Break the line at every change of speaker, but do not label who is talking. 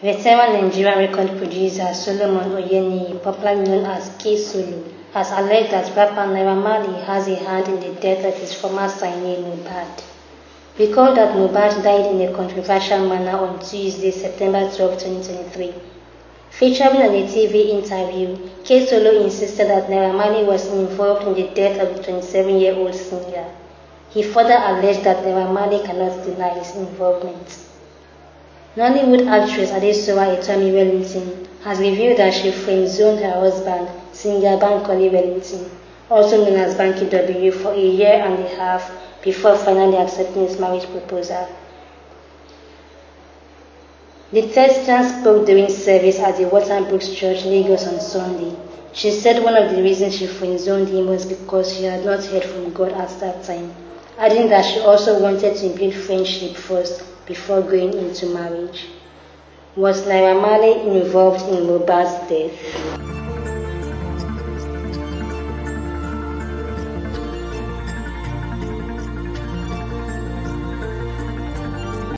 Veteran Nigerian record producer Solomon Oyeniyi, popularly known as K-Solo, has alleged that rapper Naira Marley has a hand in the death of his former signee Mohbad. Recall that Mohbad died in a controversial manner on Tuesday, September 12, 2023. Featuring on a TV interview, K-Solo insisted that Naira Marley was involved in the death of the 27-year-old singer. He further alleged that Naira Marley cannot deny his involvement. Nollywood actress Adesua Etomi-Wellington has revealed that she friend-zoned her husband, singer Bankole Wellington, also known as Banky W, for a year and a half before finally accepting his marriage proposal. The Thespian spoke during service at the Waterbrooks Church, Lagos on Sunday. She said one of the reasons she friend-zoned him was because she had not heard from God at that time, adding that she also wanted to build friendship first before going into marriage. Was Naira Marley involved in Mohbad's death?